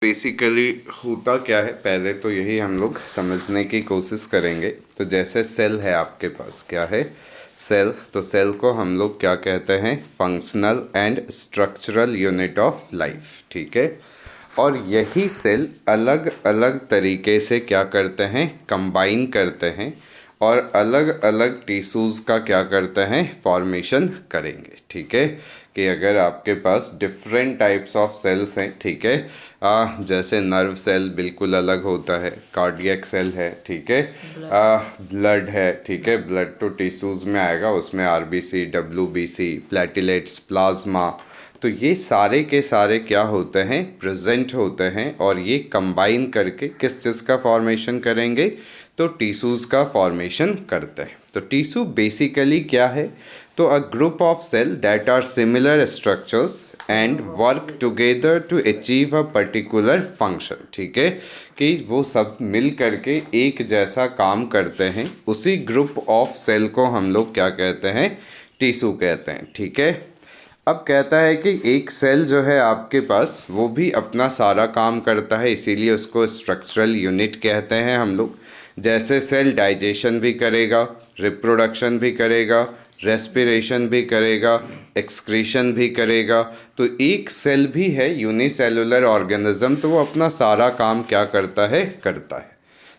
Basically होता क्या है, पहले तो यही हम लोग समझने की कोशिश करेंगे। तो जैसे सेल है आपके पास, क्या है सेल, तो सेल को हम लोग क्या कहते हैं, functional and structural unit of life, ठीक है। और यही सेल अलग अलग तरीके से क्या करते हैं, कंबाइन करते हैं और अलग अलग टिश्यूज़ का क्या करते हैं, फॉर्मेशन करेंगे, ठीक है। कि अगर आपके पास डिफरेंट टाइप्स ऑफ सेल्स हैं, ठीक है, जैसे नर्व सेल बिल्कुल अलग होता है, कार्डियक सेल है, ठीक है, ब्लड है, ठीक है, ब्लड तो टिश्यूज़ में आएगा, उसमें आरबीसी, डब्ल्यूबीसी, प्लेटलेट्स, प्लाज्मा, तो ये सारे के सारे क्या होते हैं, प्रेजेंट होते हैं और ये कंबाइन करके किस चीज़ का फॉर्मेशन करेंगे, तो टिश्यूज़ का फॉर्मेशन करते हैं। तो टिश्यू बेसिकली क्या है, तो a group of cell that are similar structures and work together to achieve a particular function, ठीक है, कि वो सब मिल करके एक जैसा काम करते हैं। उसी ग्रुप ऑफ सेल को हम लोग क्या कहते हैं, टिश्यू कहते हैं, ठीक है। अब कहता है कि एक सेल जो है आपके पास, वो भी अपना सारा काम करता है, इसीलिए उसको स्ट्रक्चरल यूनिट कहते हैं हम लोग। जैसे सेल डाइजेशन भी करेगा, रिप्रोडक्शन भी करेगा, रेस्पिरेशन भी करेगा, एक्सक्रीशन भी करेगा। तो एक सेल भी है यूनिसेलुलर ऑर्गेनिज्म, तो वो अपना सारा काम क्या करता है, करता है।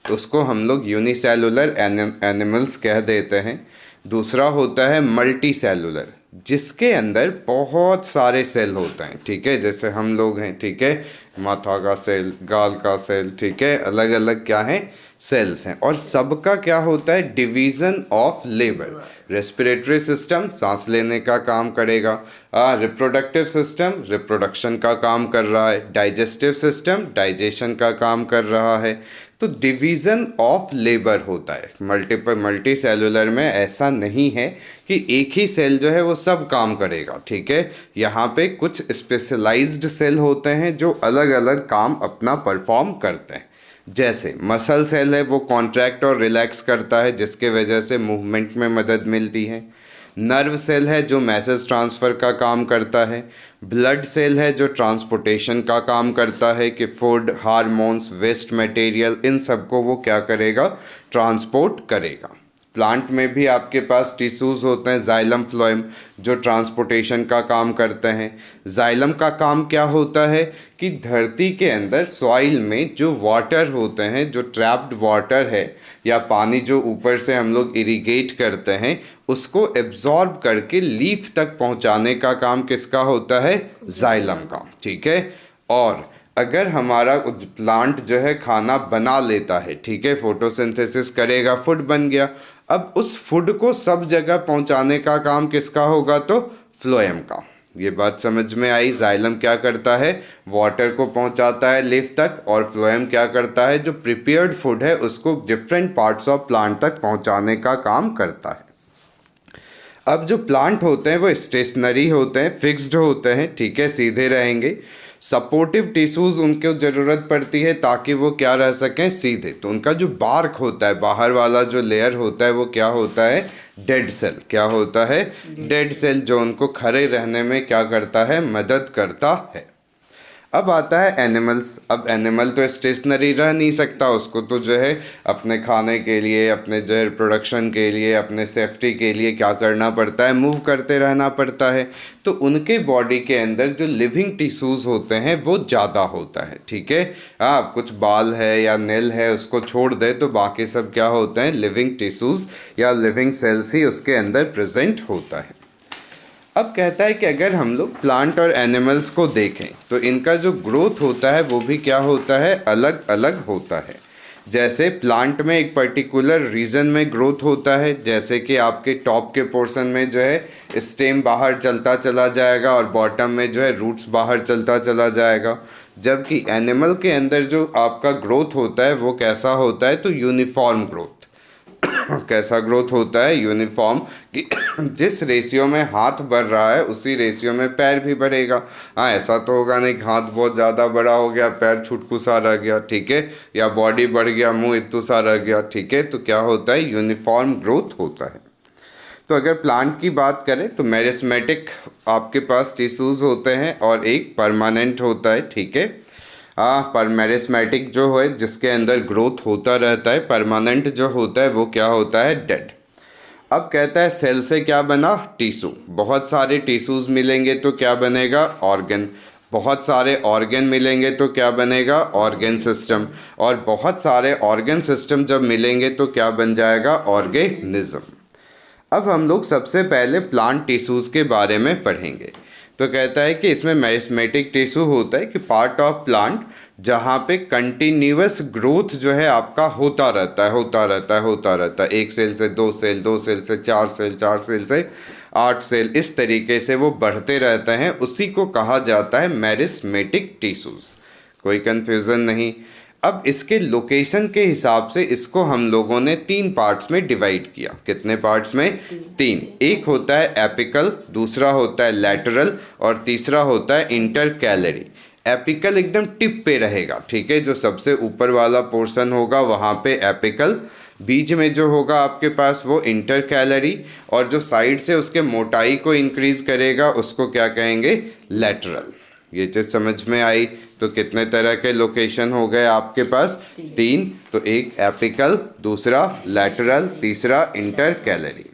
तो उसको हम लोग यूनिसेलुलर एनिमल्स कह देते हैं। दूसरा होता है मल्टी सेलुलर, जिसके अंदर बहुत सारे सेल होते हैं, ठीक है, जैसे हम लोग हैं, ठीक है, माथा का सेल, गाल का सेल, ठीक है, अलग अलग क्या है, सेल्स हैं। और सबका क्या होता है, division of labour. Respiratory system सांस लेने का काम करेगा, रिप्रोडक्टिव सिस्टम रिप्रोडक्शन का काम कर रहा है, डाइजेस्टिव सिस्टम डाइजेशन का काम कर रहा है। तो डिवीज़न ऑफ लेबर होता है। मल्टी सेलुलर में ऐसा नहीं है कि एक ही सेल जो है वो सब काम करेगा, ठीक है। यहाँ पे कुछ स्पेशलाइज्ड सेल होते हैं जो अलग अलग काम अपना परफॉर्म करते हैं। जैसे मसल सेल है, वो कॉन्ट्रैक्ट और रिलैक्स करता है, जिसके वजह से मूवमेंट में मदद मिलती है। नर्व सेल है जो मैसेज ट्रांसफ़र का काम करता है। ब्लड सेल है जो ट्रांसपोर्टेशन का काम करता है, कि फूड, हार्मोन्स, वेस्ट मटेरियल, इन सबको वो क्या करेगा, ट्रांसपोर्ट करेगा। प्लांट में भी आपके पास टिश्यूज़ होते हैं, जाइलम, फ्लोएम, जो ट्रांसपोर्टेशन का काम करते हैं। जाइलम का काम क्या होता है, कि धरती के अंदर सॉइल में जो वाटर होते हैं, जो ट्रैप्ड वाटर है या पानी जो ऊपर से हम लोग इरिगेट करते हैं, उसको एब्जॉर्ब करके लीफ तक पहुंचाने का काम किसका होता है, जाइलम का, ठीक है। और अगर हमारा प्लांट जो है खाना बना लेता है, ठीक है, फोटोसिंथेसिस करेगा, फूड बन गया, अब उस फूड को सब जगह पहुंचाने का काम किसका होगा, तो फ्लोएम का। ये बात समझ में आई। जाइलम क्या करता है, वाटर को पहुंचाता है लीफ तक, और फ्लोएम क्या करता है, जो प्रिपेयर्ड फूड है उसको डिफरेंट पार्ट्स ऑफ प्लांट तक पहुंचाने का काम करता है। अब जो प्लांट होते हैं वो स्टेशनरी होते हैं, फिक्स्ड होते हैं, ठीक है, सीधे रहेंगे। सपोर्टिव टिश्यूज़ उनको ज़रूरत पड़ती है ताकि वो क्या रह सकें, सीधे। तो उनका जो बार्क होता है, बाहर वाला जो लेयर होता है, वो क्या होता है, डेड सेल। क्या होता है, डेड सेल, जो उनको खड़े रहने में क्या करता है, मदद करता है। अब आता है एनिमल्स। अब एनिमल तो स्टेशनरी रह नहीं सकता, उसको तो जो है अपने खाने के लिए, अपने जो है प्रोडक्शन के लिए, अपने सेफ्टी के लिए क्या करना पड़ता है, मूव करते रहना पड़ता है। तो उनके बॉडी के अंदर जो लिविंग टिश्यूज़ होते हैं वो ज़्यादा होता है, ठीक है। हाँ, कुछ बाल है या नेल है, उसको छोड़ दे तो बाकी सब क्या होते हैं, लिविंग टिश्यूज़ या लिविंग सेल्स ही उसके अंदर प्रेजेंट होता है। अब कहता है कि अगर हम लोग प्लांट और एनिमल्स को देखें तो इनका जो ग्रोथ होता है वो भी क्या होता है, अलग अलग होता है। जैसे प्लांट में एक पर्टिकुलर रीजन में ग्रोथ होता है, जैसे कि आपके टॉप के पोर्शन में जो है स्टेम बाहर चलता चला जाएगा और बॉटम में जो है रूट्स बाहर चलता चला जाएगा। जबकि एनिमल के अंदर जो आपका ग्रोथ होता है वो कैसा होता है, तो यूनिफॉर्म ग्रोथ। कैसा ग्रोथ होता है, यूनिफॉर्म, कि जिस रेशियो में हाथ बढ़ रहा है उसी रेशियो में पैर भी बढ़ेगा। हाँ, ऐसा तो होगा नहीं हाथ बहुत ज़्यादा बड़ा हो गया, पैर छुटकू सा रह गया, ठीक है, या बॉडी बढ़ गया, मुंह इतू सा रह गया, ठीक है। तो क्या होता है, यूनिफॉर्म ग्रोथ होता है। तो अगर प्लांट की बात करें तो मेरिस्मेटिक आपके पास टिश्यूज़ होते हैं और एक परमानेंट होता है, ठीक है। पर मेरिस्मेटिक जो है जिसके अंदर ग्रोथ होता रहता है, परमानेंट जो होता है वो क्या होता है, डेड। अब कहता है सेल से क्या बना, टिश्यू। बहुत सारे टिश्यूज मिलेंगे तो क्या बनेगा, ऑर्गन। बहुत सारे ऑर्गन मिलेंगे तो क्या बनेगा, ऑर्गन सिस्टम। और बहुत सारे ऑर्गन सिस्टम जब मिलेंगे तो क्या बन जाएगा, ऑर्गेनिज्म। अब हम लोग सबसे पहले प्लांट टिश्यूज़ के बारे में पढ़ेंगे। तो कहता है कि इसमें मेरिस्मेटिक टिश्यू होता है कि पार्ट ऑफ प्लांट जहाँ पे कंटिन्यूअस ग्रोथ जो है आपका होता रहता है, होता रहता है। एक सेल से दो सेल, दो सेल से चार सेल, चार सेल से 8 सेल, इस तरीके से वो बढ़ते रहते हैं। उसी को कहा जाता है मेरिस्मेटिक टिश्यूज़। कोई कंफ्यूजन नहीं। अब इसके लोकेशन के हिसाब से इसको हम लोगों ने 3 पार्ट्स में डिवाइड किया। कितने पार्ट्स में, 3। एक होता है एपिकल, दूसरा होता है लैटरल और तीसरा होता है इंटरकैलरी। एपिकल एकदम टिप पे रहेगा, ठीक है, जो सबसे ऊपर वाला पोर्शन होगा वहाँ पे एपिकल। बीच में जो होगा आपके पास वो इंटरकैलरी, और जो साइड से उसके मोटाई को इंक्रीज करेगा उसको क्या कहेंगे, लैटरल। ये चीज़ समझ में आई। तो कितने तरह के लोकेशन हो गए आपके पास, 3। तो एक एपिकल, दूसरा लैटरल, तीसरा इंटरकैलरी।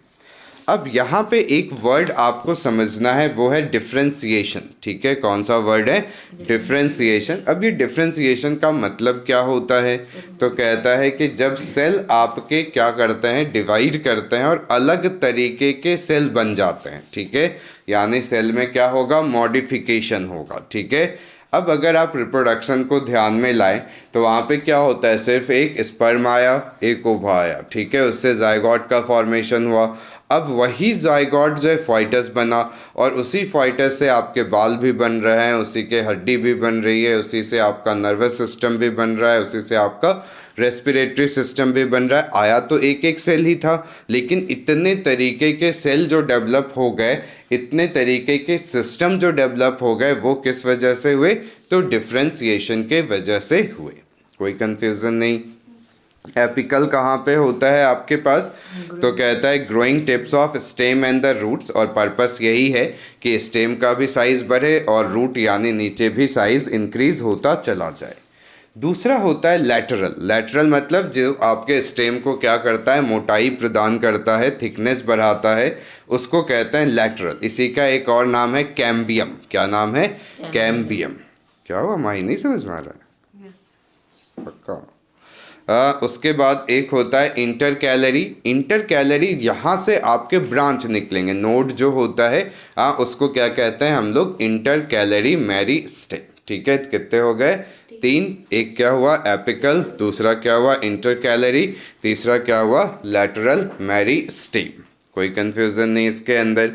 अब यहाँ पे एक वर्ड आपको समझना है, वो है डिफरेंशिएशन, ठीक है। कौन सा वर्ड है, डिफरेंशिएशन। अब ये डिफरेंशिएशन का मतलब क्या होता है, तो कहता है कि जब सेल आपके क्या करते हैं, डिवाइड करते हैं और अलग तरीके के सेल बन जाते हैं, ठीक है। यानी सेल में क्या होगा, मॉडिफिकेशन होगा, ठीक है। अब अगर आप रिप्रोडक्शन को ध्यान में लाएं तो वहाँ पे क्या होता है, सिर्फ एक स्पर्म आया, एक ओवा आया, ठीक है, उससे जायगोट का फॉर्मेशन हुआ। अब वही जायगोट जो है फॉइटस बना, और उसी फॉइटस से आपके बाल भी बन रहे हैं, उसी के हड्डी भी बन रही है, उसी से आपका नर्वस सिस्टम भी बन रहा है, उसी से आपका रेस्पिरेटरी सिस्टम भी बन रहा है। आया तो एक एक सेल ही था, लेकिन इतने तरीके के सेल जो डेवलप हो गए, इतने तरीके के सिस्टम जो डेवलप हो गए, वो किस वजह से हुए, तो डिफरेंशिएशन के वजह से हुए। कोई कंफ्यूजन नहीं। एपिकल कहाँ पे होता है आपके पास, तो कहता है growing tips of stem and the roots, और पर्पस यही है कि स्टेम का भी साइज बढ़े और रूट यानी नीचे भी साइज इंक्रीज होता चला जाए। दूसरा होता है लैटरल। लैटरल मतलब जो आपके स्टेम को क्या करता है, मोटाई प्रदान करता है, थिकनेस बढ़ाता है, उसको कहते हैं लैटरल। इसी का एक और नाम है कैम्बियम। क्या नाम है, कैम्बियम। क्या हुआ, माही नहीं समझ में आ रहा है, पक्का। उसके बाद एक होता है इंटरकैलरी। इंटरकैलरी यहाँ से आपके ब्रांच निकलेंगे, नोड जो होता है उसको क्या कहते हैं हम लोग, इंटरकैलरी मेरिस्टेम, ठीक है। कितने हो गए, 3। एक क्या हुआ, एपिकल, दूसरा क्या हुआ, इंटरकैलरी, तीसरा क्या हुआ, लैटरल मेरिस्टेम। कोई कंफ्यूजन नहीं इसके अंदर।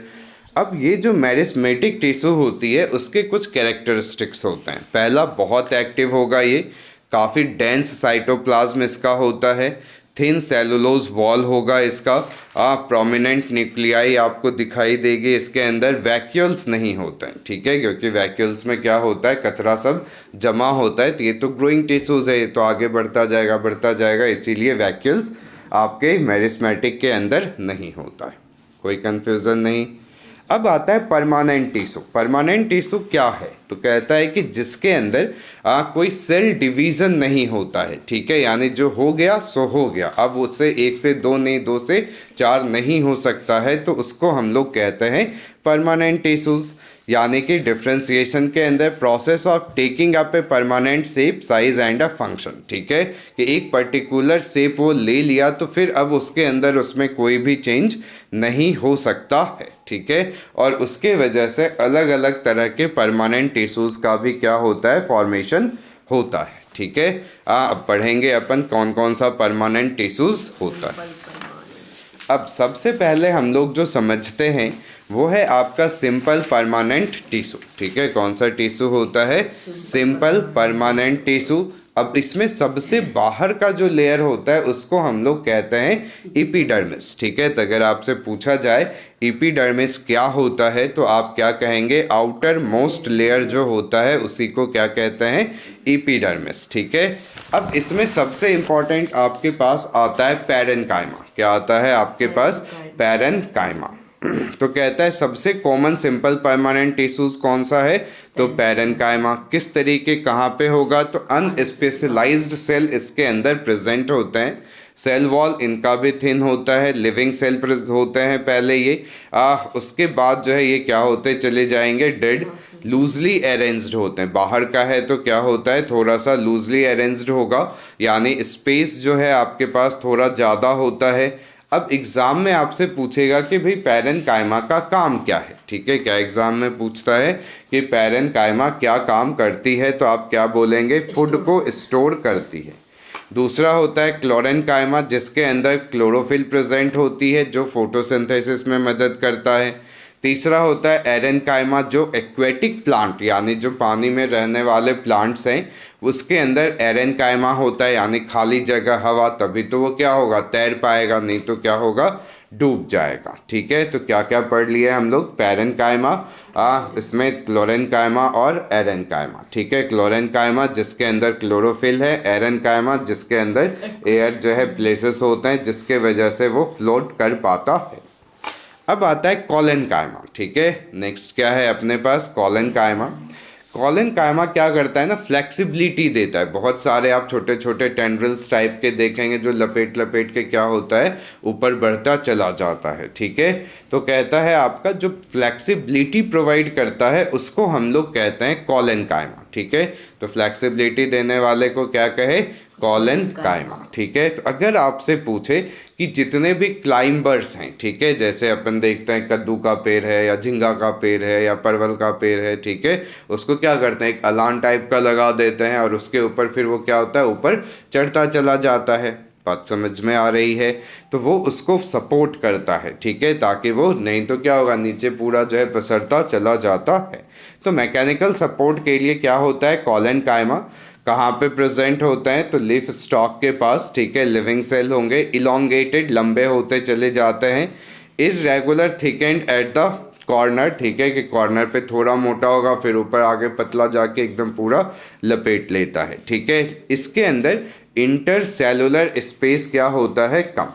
अब ये जो मेरिस्मेटिक टिश्यू होती है उसके कुछ कैरेक्टरिस्टिक्स होते हैं। पहला, बहुत एक्टिव होगा ये, काफ़ी डेंस साइटोप्लाज्म इसका होता है, थिन सेलुलोज वॉल होगा इसका, प्रोमिनेंट न्यूक्लियाई आपको दिखाई देगी इसके अंदर। वैक्यूल्स नहीं होते हैं, ठीक है, क्योंकि वैक्यूल्स में क्या होता है, कचरा सब जमा होता है। तो ये तो ग्रोइंग टिश्यूज है, ये तो आगे बढ़ता जाएगा, इसीलिए वैक्यूल्स आपके मेरिस्मेटिक के अंदर नहीं होता है। कोई कंफ्यूजन नहीं। अब आता है परमानेंट टिश्यू। परमानेंट टिश्यू क्या है, तो कहता है कि जिसके अंदर कोई सेल डिवीज़न नहीं होता है, ठीक है, यानी जो हो गया सो हो गया, अब उससे 1 से 2 नहीं, 2 से 4 नहीं हो सकता है, तो उसको हम लोग कहते हैं परमानेंट टिश्यूज़। यानी कि डिफ्रेंसिएशन के अंदर process of taking up a permanent shape, size and a function, ठीक है, कि एक पर्टिकुलर शेप वो ले लिया तो फिर अब उसके अंदर उसमें कोई भी चेंज नहीं हो सकता है, ठीक है। और उसके वजह से अलग अलग तरह के परमानेंट टिश्यूज़ का भी क्या होता है, फॉर्मेशन होता है, ठीक है। अब पढ़ेंगे अपन कौन कौन सा परमानेंट टिश्यूज़ होता है। अब सबसे पहले हम लोग जो समझते हैं वो है आपका सिंपल परमानेंट टिश्यू, ठीक है। कौन सा टिश्यू होता है, सिंपल परमानेंट टिश्यू। अब इसमें सबसे बाहर का जो लेयर होता है उसको हम लोग कहते हैं एपिडर्मिस, ठीक है। तो अगर आपसे पूछा जाए एपिडर्मिस क्या होता है तो आप क्या कहेंगे, आउटर मोस्ट लेयर जो होता है उसी को क्या कहते हैं, एपिडर्मिस, ठीक है। अब इसमें सबसे इम्पॉर्टेंट आपके पास आता है पैरेन्काइमा। क्या आता है आपके पास, पैरेन्काइमा। तो कहता है सबसे कॉमन सिंपल परमानेंट टिश्यूज कौन सा है, तो पैरेन्काइमा। किस तरीके कहाँ पे होगा, तो अनस्पेशलाइज्ड सेल इसके अंदर प्रेजेंट होते हैं, सेल वॉल इनका भी थिन होता है, लिविंग सेल होते हैं पहले ये, उसके बाद जो है ये क्या होते चले जाएंगे, डेड, लूजली अरेंज्ड होते हैं। बाहर का है तो क्या होता है, थोड़ा सा लूजली अरेंज्ड होगा, यानी स्पेस जो है आपके पास थोड़ा ज़्यादा होता है। अब एग्ज़ाम में आपसे पूछेगा कि भाई पैरेन्काइमा का काम क्या है, ठीक है, क्या एग्ज़ाम में पूछता है कि पैरेन्काइमा क्या काम करती है, तो आप क्या बोलेंगे, फूड को स्टोर करती है। दूसरा होता है क्लोरेन्काइमा, जिसके अंदर क्लोरोफिल प्रेजेंट होती है जो फोटोसिंथेसिस में मदद करता है। तीसरा होता है एरेन्काइमा, जो एक्वेटिक प्लांट यानी जो पानी में रहने वाले प्लांट्स हैं उसके अंदर एरेन्काइमा होता है, यानी खाली जगह हवा, तभी तो वो क्या होगा, तैर पाएगा, नहीं तो क्या होगा, डूब जाएगा। ठीक है, तो क्या क्या पढ़ लिया हम लोग, पैरेन्काइमा, इसमें क्लोरेन्काइमा और एरेन्काइमा। ठीक है, क्लोरेन्काइमा जिसके अंदर क्लोरोफिल है, एरेन्काइमा जिसके अंदर एयर जो है प्लेसेस होते हैं जिसके वजह से वो फ्लोट कर पाता है। अब आता है कॉलेन्काइमा। ठीक है, नेक्स्ट क्या है अपने पास, कॉलेन्काइमा। कॉलेन्काइमा क्या करता है ना, फ्लेक्सिबिलिटी देता है। बहुत सारे आप छोटे छोटे टेंड्रिल्स टाइप के देखेंगे जो लपेट लपेट के क्या होता है, ऊपर बढ़ता चला जाता है। ठीक है, तो कहता है आपका जो फ्लेक्सिबिलिटी प्रोवाइड करता है उसको हम लोग कहते हैं कॉलेन्काइमा। ठीक है, तो फ्लेक्सिबिलिटी देने वाले को क्या कहे, कॉलेन्काइमा। ठीक है, तो अगर आपसे पूछे कि जितने भी क्लाइंबर्स हैं, ठीक है, जैसे अपन देखते हैं कद्दू का पेड़ है या झींगा का पेड़ है या परवल का पेड़ है, ठीक है, उसको क्या करते हैं, एक अलान टाइप का लगा देते हैं और उसके ऊपर फिर वो क्या होता है, ऊपर चढ़ता चला जाता है। बात समझ में आ रही है, तो वो उसको सपोर्ट करता है। ठीक है, ताकि वो, नहीं तो क्या होगा, नीचे पूरा जो है पसरता चला जाता है। तो मैकेनिकल सपोर्ट के लिए क्या होता है, कॉलेन्काइमा कहाँ पे प्रेजेंट होते हैं, तो लीफ स्टॉक के पास। ठीक है, लिविंग सेल होंगे, इलोंगेटेड, लंबे होते चले जाते हैं, irregular thickened at the corner. ठीक है, कि कॉर्नर पे थोड़ा मोटा होगा फिर ऊपर आगे पतला जाके एकदम पूरा लपेट लेता है। ठीक है, इसके अंदर इंटरसेलुलर स्पेस क्या होता है, कम।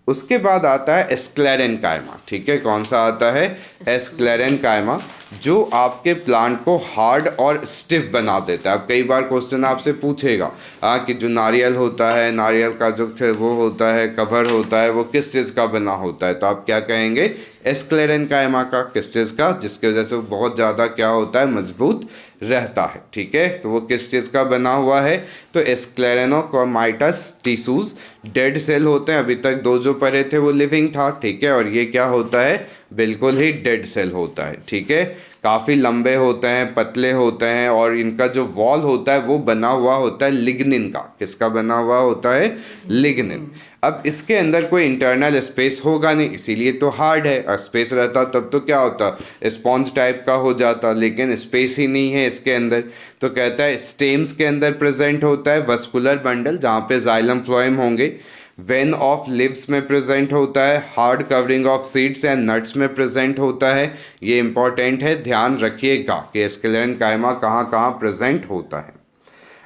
उसके बाद आता है स्क्लेरेन्काइमा। ठीक है, कौन सा आता है, स्क्लेरेन्काइमा, जो आपके प्लांट को हार्ड और स्टिफ बना देता है। अब कई बार क्वेश्चन आपसे पूछेगा कि जो नारियल होता है, नारियल का जो वो होता है, कवर होता है, वो किस चीज़ का बना होता है, तो आप क्या कहेंगे, स्क्लेरेन्काइमा का। किस चीज़ का, जिसकी वजह से वो बहुत ज़्यादा क्या होता है, मजबूत रहता है। ठीक है, तो वो किस चीज़ का बना हुआ है, तो स्क्लेरेनोकोमाइटस टिश्यूज, डेड सेल होते हैं। अभी तक दो जो पढ़े थे वो लिविंग था। ठीक है, और ये क्या होता है, बिल्कुल ही डेड सेल होता है। ठीक है, काफ़ी लंबे होते हैं, पतले होते हैं, और इनका जो वॉल होता है वो बना हुआ होता है लिग्निन का। किसका बना हुआ होता है, लिग्निन। अब इसके अंदर कोई इंटरनल स्पेस होगा नहीं, इसीलिए तो हार्ड है। और स्पेस रहता तब तो क्या होता, स्पॉन्ज टाइप का हो जाता, लेकिन स्पेस ही नहीं है इसके अंदर। तो कहता है स्टेम्स के अंदर प्रेजेंट होता है, वस्कुलर बंडल जहाँ पे जाइलम फ्लोएम होंगे, वेन ऑफ लिव्स में प्रेजेंट होता है, hard covering of seeds and nuts में प्रेजेंट होता है। ये इंपॉर्टेंट है, ध्यान रखिएगा कि स्क्लेरेन्काइमा कहाँ कहाँ प्रेजेंट होता है।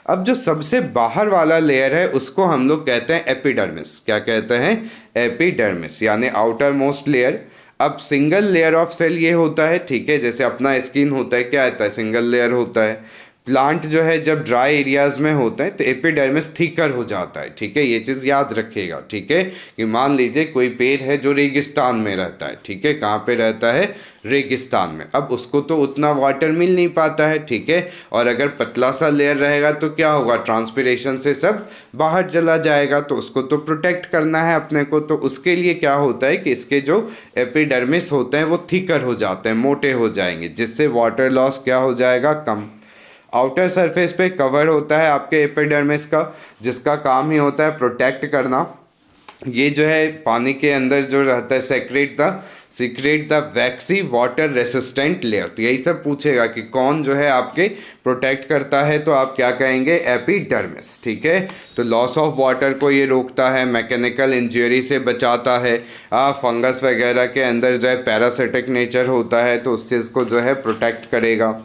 अब जो सबसे बाहर वाला लेयर है उसको हम लोग कहते हैं एपिडर्मिस। क्या कहते हैं, एपिडर्मिस, यानी आउटर मोस्ट लेयर। अब सिंगल लेयर ऑफ सेल ये होता है। ठीक है, जैसे अपना स्किन होता है, क्या आता है, सिंगल लेयर होता है। प्लांट जो है जब ड्राई एरियाज में होते हैं तो एपिडर्मिस थिकर हो जाता है। ठीक है, ये चीज़ याद रखिएगा। ठीक है, कि मान लीजिए कोई पेड़ है जो रेगिस्तान में रहता है। ठीक है, कहाँ पे रहता है, रेगिस्तान में। अब उसको तो उतना वाटर मिल नहीं पाता है। ठीक है, और अगर पतला सा लेयर रहेगा तो क्या होगा, ट्रांसपिरेशन से सब बाहर चला जाएगा, तो उसको तो प्रोटेक्ट करना है अपने को। तो उसके लिए क्या होता है कि इसके जो एपिडर्मिस होते हैं वो थिकर हो जाते हैं, मोटे हो जाएंगे, जिससे वाटर लॉस क्या हो जाएगा, कम। आउटर सरफेस पे कवर होता है आपके एपिडर्मिस का, जिसका काम ही होता है प्रोटेक्ट करना। ये जो है पानी के अंदर जो रहता है, secret the vaccine water resistant layer. तो यही सब पूछेगा कि कौन जो है आपके प्रोटेक्ट करता है, तो आप क्या कहेंगे, एपिडर्मिस। ठीक है, तो लॉस ऑफ वाटर को ये रोकता है, मैकेनिकल इंजरी से बचाता है, फंगस वगैरह के अंदर जो है पैरासिटिक नेचर होता है तो उस चीज़ को जो है प्रोटेक्ट करेगा।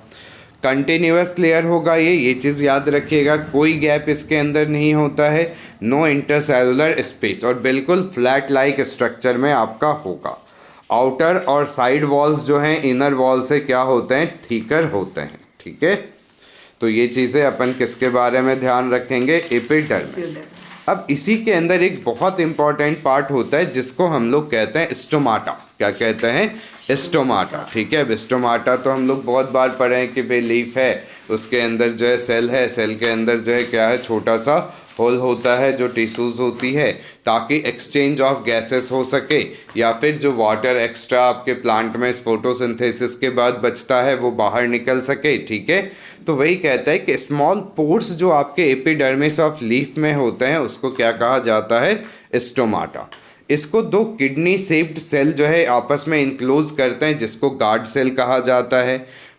कंटिन्यूअस लेयर होगा ये चीज़ याद रखिएगा, कोई गैप इसके अंदर नहीं होता है, नो इंटरसेलुलर स्पेस, और बिल्कुल फ्लैट लाइक स्ट्रक्चर में आपका होगा। आउटर और साइड वॉल्स जो हैं इनर वॉल से क्या होते हैं, थिकर होते हैं। ठीक है, तो ये चीज़ें अपन किसके बारे में ध्यान रखेंगे, एपिडर्मिस। अब इसी के अंदर एक बहुत इंपॉर्टेंट पार्ट होता है जिसको हम लोग कहते हैं स्टोमाटा। क्या कहते हैं, स्टोमाटा। ठीक है, अब स्टोमाटा तो हम लोग बहुत बार पढ़े हैं कि भाई लीफ है, उसके अंदर जो है सेल है, सेल के अंदर जो है क्या है, छोटा सा होल होता है जो टिश्यूज होती है, ताकि एक्सचेंज ऑफ गैसेस हो सके, या फिर जो वाटर एक्स्ट्रा आपके प्लांट में फोटोसिंथेसिस के बाद बचता है वो बाहर निकल सके। ठीक है, तो वही कहता है कि स्मॉल पोर्स जो आपके एपिडर्मिस ऑफ लीफ में होते हैं उसको क्या कहा जाता है, स्टोमाटा। इसको दो किडनी शेप्ड सेल जो है आपस में इंक्लोज करते हैं जिसको गार्ड सेल कहा जाता है।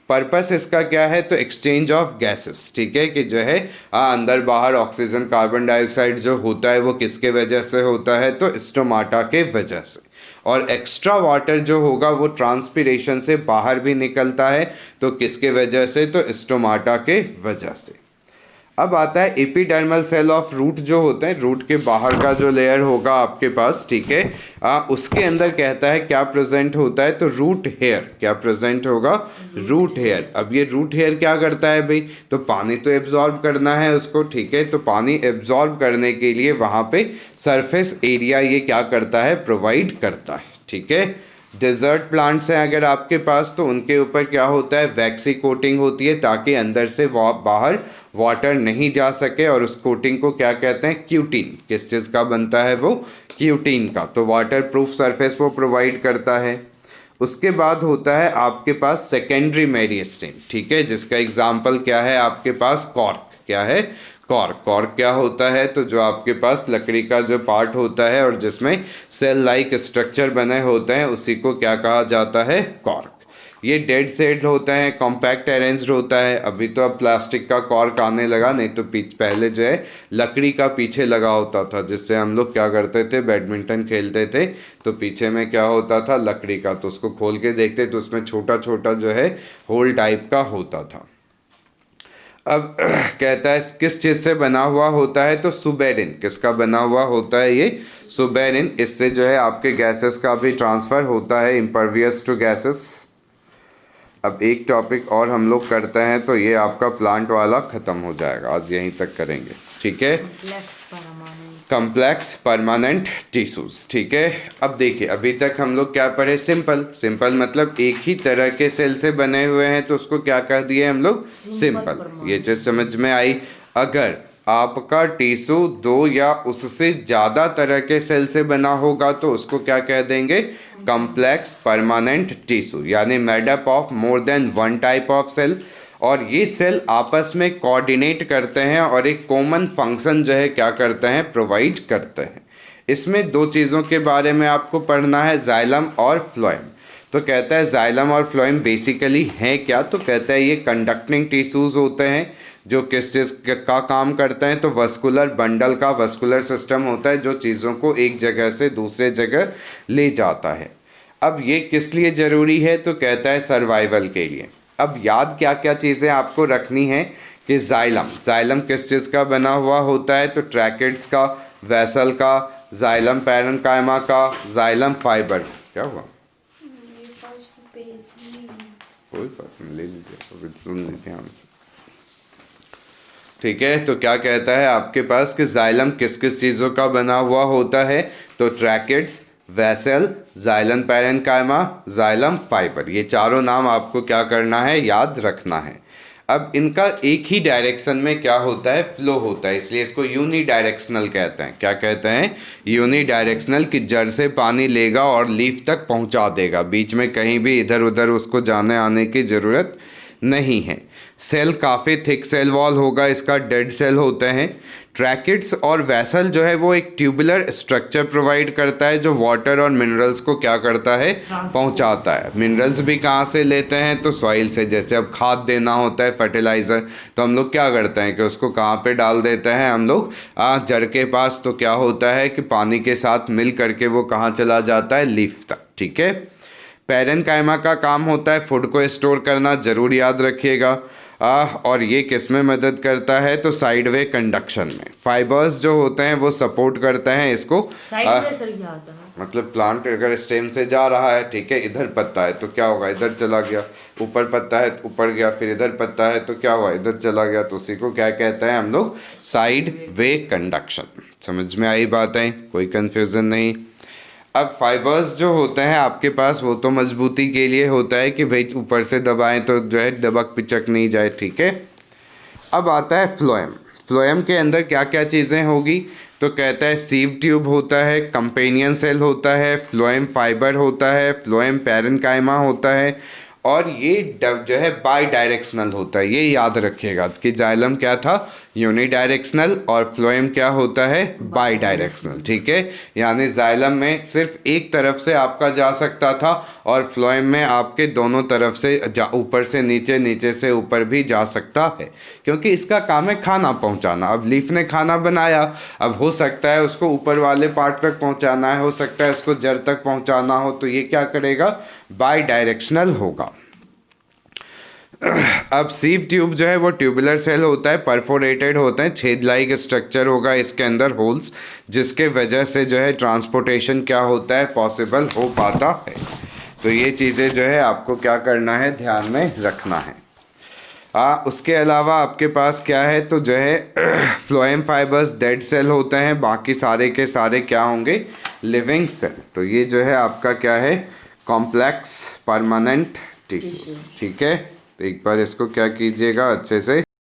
पर्पस इसका क्या है, तो एक्सचेंज ऑफ गैसेस। ठीक है, कि जो है अंदर बाहर ऑक्सीजन कार्बन डाइऑक्साइड जो होता है वो किसके वजह से होता है, तो स्टोमाटा के वजह से। और एक्स्ट्रा वाटर जो होगा वो ट्रांसपिरेशन से बाहर भी निकलता है, तो किसके वजह से, तो स्टोमाटा के वजह से। अब आता है एपिडर्मल सेल ऑफ रूट जो होते हैं, रूट के बाहर का जो लेयर होगा आपके पास। ठीक है, उसके अंदर कहता है क्या प्रेजेंट होता है, तो रूट हेयर। क्या प्रेजेंट होगा, रूट हेयर। अब ये रूट हेयर क्या करता है भाई, तो पानी तो एब्जॉर्ब करना है उसको। ठीक है, तो पानी एब्जॉर्ब करने के लिए वहाँ पे सरफेस एरिया ये क्या करता है, प्रोवाइड करता है। ठीक है, डेजर्ट प्लांट्स हैं अगर आपके पास, तो उनके ऊपर क्या होता है, वैक्सी कोटिंग होती है, ताकि अंदर से बाहर वाटर नहीं जा सके। और उस कोटिंग को क्या कहते हैं, क्यूटीन। किस चीज़ का बनता है वो, क्यूटीन का। तो वाटर प्रूफ सरफेस वो प्रोवाइड करता है। उसके बाद होता है आपके पास सेकेंडरी मेरिस्टेम। ठीक है, जिसका एग्जाम्पल क्या है आपके पास, कॉर्क। क्या है, कॉर्क। कॉर्क क्या होता है, तो जो आपके पास लकड़ी का जो पार्ट होता है और जिसमें सेल लाइक स्ट्रक्चर बने होते हैं उसी को क्या कहा जाता है, कॉर्क। ये डेड सेल होता है, कॉम्पैक्ट अरेंज्ड होता है। अभी तो अब प्लास्टिक का कॉर्क आने लगा, नहीं तो पहले जो है लकड़ी का पीछे लगा होता था, जिससे हम लोग क्या करते थे, बैडमिंटन खेलते थे, तो पीछे में क्या होता था, लकड़ी का। तो उसको खोल के देखते तो उसमें छोटा छोटा जो है होल टाइप का होता था। अब कहता है किस चीज़ से बना हुआ होता है, तो सुबेरिन। किसका बना हुआ होता है, ये सुबेरिन। इससे जो है आपके गैसेस का भी ट्रांसफ़र होता है, इम्परवियस टू गैसेस। अब एक टॉपिक और हम लोग करते हैं तो ये आपका प्लांट वाला ख़त्म हो जाएगा, आज यहीं तक करेंगे। ठीक है, कम्प्लेक्स परमानेंट टिश्यूज। ठीक है, अब देखिए अभी तक हम लोग क्या पढ़े, सिंपल। सिंपल मतलब एक ही तरह के सेल से बने हुए हैं, तो उसको क्या कह दिए हम लोग, सिंपल। ये चीज़ समझ में आई। अगर आपका टिश्यू दो या उससे ज़्यादा तरह के सेल से बना होगा तो उसको क्या कह देंगे, कम्प्लेक्स परमानेंट टिश्यू, यानी made up of more than one type of cell. और ये सेल आपस में कोऑर्डिनेट करते हैं और एक कॉमन फंक्शन जो है क्या करते हैं, प्रोवाइड करते हैं। इसमें दो चीज़ों के बारे में आपको पढ़ना है, जाइलम और फ्लोएम। तो कहता है जाइलम और फ्लोएम बेसिकली हैं क्या, तो कहता है ये कंडक्टिंग टिश्यूज़ होते हैं जो किस चीज़ का काम करते हैं, तो वस्कुलर बंडल का वस्कुलर सिस्टम होता है जो चीज़ों को एक जगह से दूसरे जगह ले जाता है। अब ये किस लिए ज़रूरी है, तो कहता है सर्वाइवल के लिए। अब याद क्या क्या चीज़ें आपको रखनी है कि जाइलम किस चीज़ का बना हुआ होता है, तो ट्रैकेट्स का, वेसल का, जाइलम पैरेन्काइमा का, जाइलम फाइबर। क्या हुआ, कोई बात नहीं, ले लीजिए, सुन लीजिए हमसे। ठीक है, तो क्या कहता है आपके पास कि जाइलम किस किस चीज़ों का बना हुआ होता है, तो tracheids, vessel, xylem parenchyma, xylem fibre. ये चारों नाम आपको क्या करना है, याद रखना है। अब इनका एक ही डायरेक्शन में क्या होता है, फ्लो होता है, इसलिए इसको यूनी डायरेक्शनल कहते हैं। क्या कहते हैं, यूनी डायरेक्शनल, कि जड़ से पानी लेगा और लीफ तक पहुंचा देगा, बीच में कहीं भी इधर उधर उसको जाने आने की ज़रूरत नहीं है। सेल काफ़ी थिक सेल वॉल होगा, इसका डेड सेल होते हैं। ट्रैकेट्स और वेसल जो है वो एक ट्यूबुलर स्ट्रक्चर प्रोवाइड करता है जो वाटर और मिनरल्स को क्या करता है, पहुंचाता है। मिनरल्स भी कहाँ से लेते हैं, तो सॉइल से। जैसे अब खाद देना होता है, फर्टिलाइज़र, तो हम लोग क्या करते हैं कि उसको कहाँ पे डाल देते हैं, हम लोग जड़ के पास। तो क्या होता है कि पानी के साथ मिल करके वो कहाँ चला जाता है, लीफ तक। ठीक है, पैरेन्काइमा का काम होता है फूड को स्टोर करना, ज़रूर याद रखिएगा। और ये किस में मदद करता है, तो साइड वे कंडक्शन में। फाइबर्स जो होते हैं वो सपोर्ट करते हैं इसको। साइड वे सर क्या होता है, मतलब प्लांट अगर स्टेम से जा रहा है, ठीक है, इधर पत्ता है तो क्या होगा, इधर चला गया, ऊपर पत्ता है तो ऊपर गया, फिर इधर पत्ता है तो क्या हुआ, इधर चला गया। तो उसी को क्या कहते हैं हम लोग, साइड वे कंडक्शन। समझ में आई बातें, कोई कंफ्यूजन नहीं। अब फाइबर्स जो होते हैं आपके पास, वो तो मजबूती के लिए होता है कि भाई ऊपर से दबाएं तो जो है दबक पिचक नहीं जाए, ठीक है। अब आता है फ्लोएम। फ्लोएम के अंदर क्या क्या चीज़ें होगी, तो कहता है सीव ट्यूब होता है, कंपेनियन सेल होता है, फ्लोएम फाइबर होता है, फ्लोएम पैरेन्काइमा होता है, और ये जो है बाई डायरेक्शनल होता है। ये याद रखिएगा कि जाइलम क्या था, यूनिडायरेक्शनल, और फ्लोएम क्या होता है, बाई डायरेक्शनल, ठीक है। यानी जाइलम में सिर्फ एक तरफ से आपका जा सकता था, और फ्लोएम में आपके दोनों तरफ से ऊपर से नीचे, नीचे से ऊपर भी जा सकता है, क्योंकि इसका काम है खाना पहुंचाना। अब लीफ ने खाना बनाया, अब हो सकता है उसको ऊपर वाले पार्ट तक पहुंचाना है, हो सकता है उसको जड़ तक पहुंचाना हो, तो ये क्या करेगा, बाई डायरेक्शनल होगा। अब सीव ट्यूब जो है वो ट्यूबुलर सेल होता है, परफोरेटेड होते हैं, छेद लाइक स्ट्रक्चर होगा इसके अंदर, होल्स, जिसके वजह से जो है ट्रांसपोर्टेशन क्या होता है, पॉसिबल हो पाता है। तो ये चीज़ें जो है आपको क्या करना है, ध्यान में रखना है। उसके अलावा आपके पास क्या है, तो जो है फ्लोएम फाइबर्स डेड सेल होते हैं, बाकी सारे के सारे क्या होंगे, लिविंग सेल। तो ये जो है आपका क्या है, कॉम्प्लेक्स परमानेंट टिश्यूज, ठीक है। तो एक बार इसको क्या कीजिएगा अच्छे से